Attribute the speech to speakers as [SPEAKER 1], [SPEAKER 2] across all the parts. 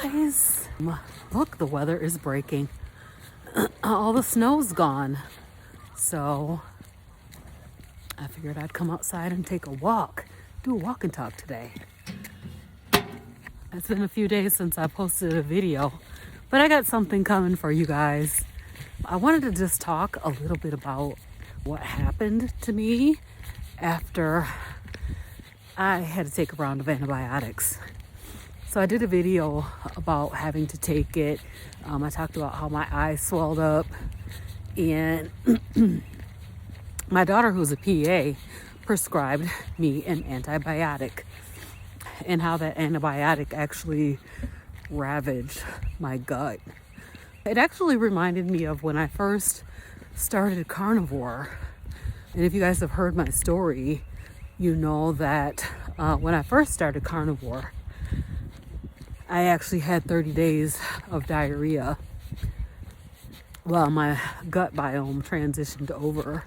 [SPEAKER 1] guys. Look, the weather is breaking. All the snow's gone. So I figured I'd come outside and take a walk. Do a walk and talk today. It's been a few days since I posted a video, but I got something coming for you guys. I wanted to just talk a little bit about what happened to me after I had to take a round of antibiotics. So I did a video about having to take it. I talked about how my eyes swelled up, and my daughter, who's a PA, prescribed me an antibiotic, and how that antibiotic actually ravaged my gut. It actually reminded me of when I first started carnivore. And if you guys have heard my story, you know that when I first started carnivore, I actually had 30 days of diarrhea while my gut biome transitioned over.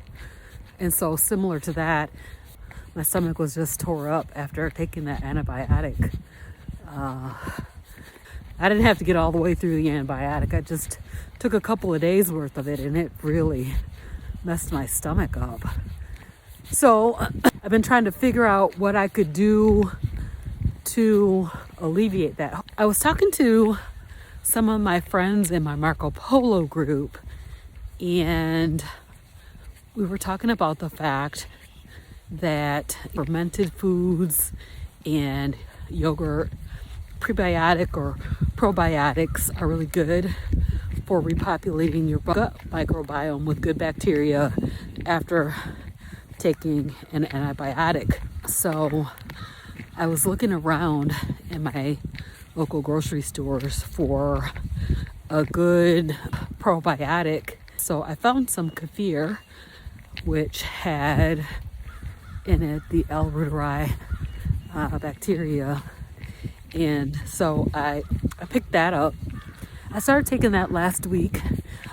[SPEAKER 1] And so similar to that, my stomach was just tore up after taking that antibiotic. I didn't have to get all the way through the antibiotic. I just took a couple of days worth of it, and it really messed my stomach up. So I've been trying to figure out what I could do to alleviate that. I was talking to some of my friends in my Marco Polo group, and we were talking about the fact that fermented foods and yogurt, prebiotic or probiotics, are really good for repopulating your gut microbiome with good bacteria after taking an antibiotic. So I was looking around in my local grocery stores for a good probiotic. So I found some kefir, which had in it the L. reuteri bacteria. And so I picked that up. I started taking that last week.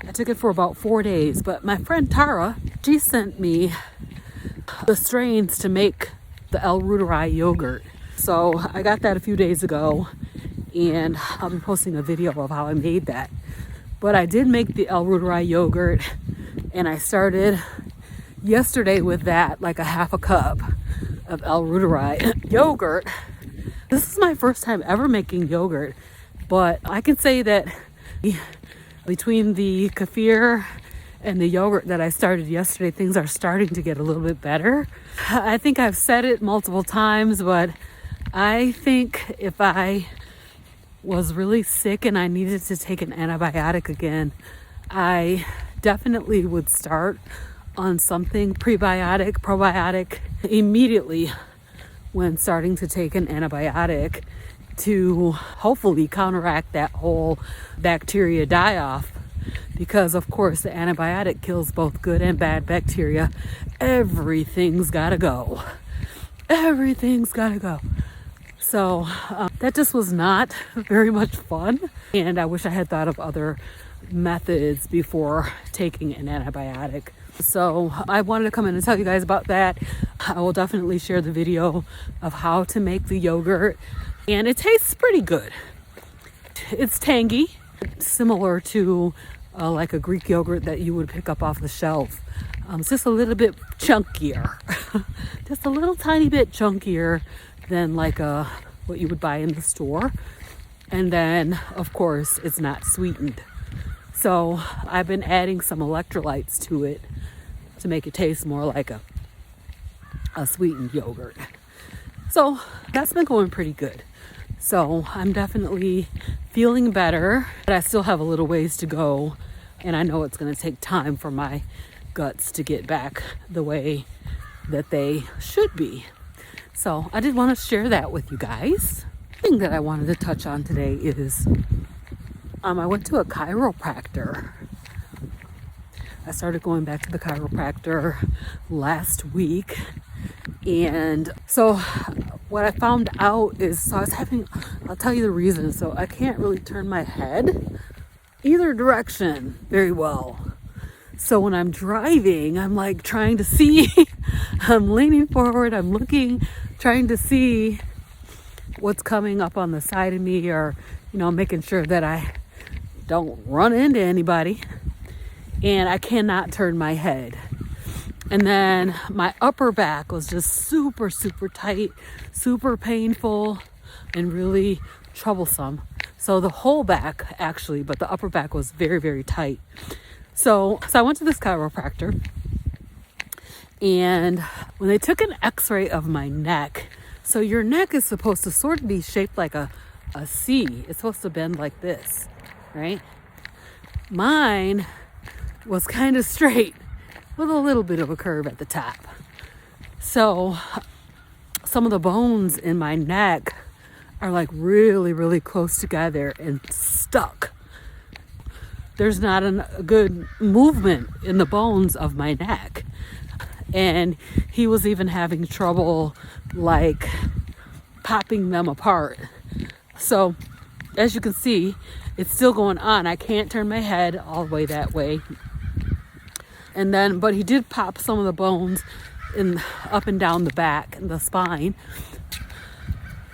[SPEAKER 1] I took it for about 4 days, but my friend Tara, she sent me the strains to make the L. reuteri yogurt. So I got that a few days ago, and I'll be posting a video of how I made that. But I did make the L. reuteri yogurt, and I started yesterday with that, like a half a cup of L. reuteri yogurt. This is my first time ever making yogurt, but I can say that between the kefir and the yogurt that I started yesterday, things are starting to get a little bit better. I think I've said it multiple times, but I think if I was really sick and I needed to take an antibiotic again, I definitely would start on something prebiotic, probiotic immediately when starting to take an antibiotic to hopefully counteract that whole bacteria die-off. Because of course the antibiotic kills both good and bad bacteria. Everything's gotta go. Everything's gotta go. So that just was not very much fun, and I wish I had thought of other methods before taking an antibiotic. So I wanted to come in and tell you guys about that. I will definitely share the video of how to make the yogurt, and it tastes pretty good. It's tangy, similar to like a Greek yogurt that you would pick up off the shelf. It's just a little bit chunkier, just a little tiny bit chunkier than like what you would buy in the store. And then of course it's not sweetened. So I've been adding some electrolytes to it to make it taste more like a sweetened yogurt. So that's been going pretty good. So I'm definitely feeling better, but I still have a little ways to go. And I know it's going to take time for my guts to get back the way that they should be. So I did want to share that with you guys. The thing that I wanted to touch on today is I went to a chiropractor. I started going back to the chiropractor last week. And so what I found out is, so I was I'll tell you the reason. So I can't really turn my head either direction very well. So when I'm driving, I'm like trying to see, I'm leaning forward, I'm looking, trying to see what's coming up on the side of me, or making sure that I don't run into anybody. And I cannot turn my head. And then my upper back was just super, super tight, super painful, and really troublesome. So the whole back actually, but the upper back was very, very tight. So I went to this chiropractor, and when they took an x-ray of my neck, so your neck is supposed to sort of be shaped like a C. It's supposed to bend like this, right? Mine was kind of straight with a little bit of a curve at the top. So some of the bones in my neck are like really, really close together and stuck. There's not a good movement in the bones of my neck. And he was even having trouble like popping them apart. So as you can see, it's still going on. I can't turn my head all the way that way. But he did pop some of the bones up and down the back and the spine.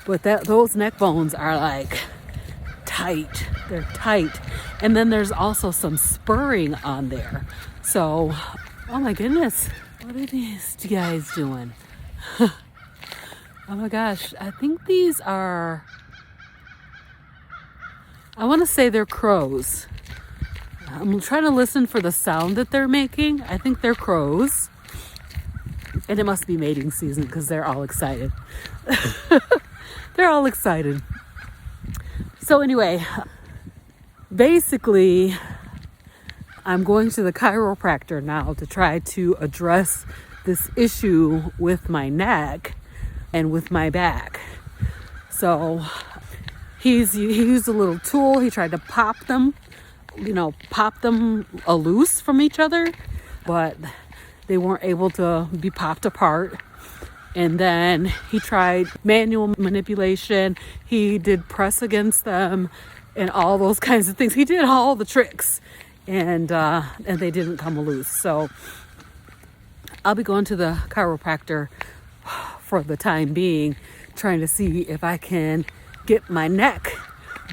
[SPEAKER 1] But those neck bones are like tight. They're tight. And then there's also some spurring on there. So, oh my goodness, what are these guys doing? Oh my gosh, I think these are, I want to say they're crows. I'm trying to listen for the sound that they're making. I think they're crows. And it must be mating season because they're all excited. They're all excited. So anyway, basically, I'm going to the chiropractor now to try to address this issue with my neck and with my back. So he used a little tool. He tried to pop them loose from each other, but they weren't able to be popped apart. And then he tried manual manipulation. He did press against them and all those kinds of things. He did all the tricks, and they didn't come loose. So I'll be going to the chiropractor for the time being, trying to see if I can get my neck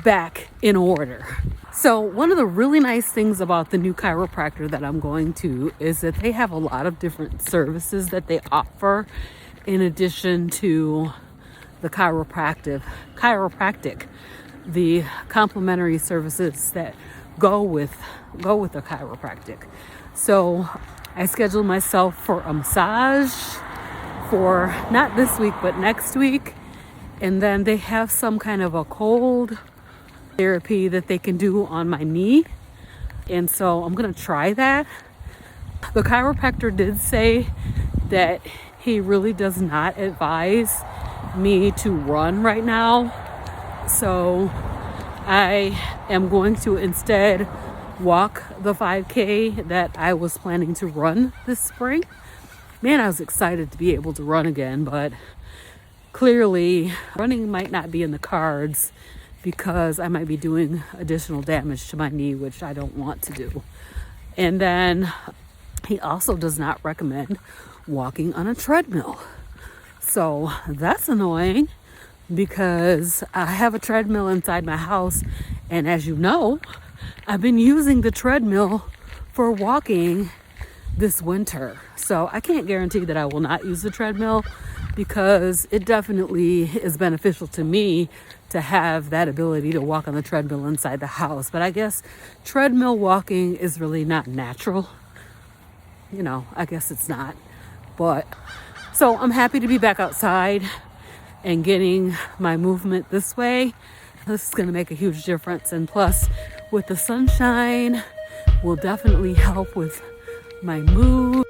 [SPEAKER 1] back in order. So one of the really nice things about the new chiropractor that I'm going to is that they have a lot of different services that they offer in addition to the chiropractic, the complimentary services that go with the chiropractic. So I scheduled myself for a massage for not this week but next week, and then they have some kind of a cold therapy that they can do on my knee, and so I'm gonna try that. The chiropractor did say that he really does not advise me to run right now, so I am going to instead walk the 5K that I was planning to run this spring. Man, I was excited to be able to run again, but clearly running might not be in the cards because I might be doing additional damage to my knee, which I don't want to do. And then he also does not recommend walking on a treadmill. So that's annoying because I have a treadmill inside my house, and as you know, I've been using the treadmill for walking this winter. So I can't guarantee that I will not use the treadmill, because it definitely is beneficial to me to have that ability to walk on the treadmill inside the house. But I guess treadmill walking is really not natural. I guess it's not. But so I'm happy to be back outside and getting my movement this way. This is going to make a huge difference. And plus, with the sunshine, will definitely help with my mood.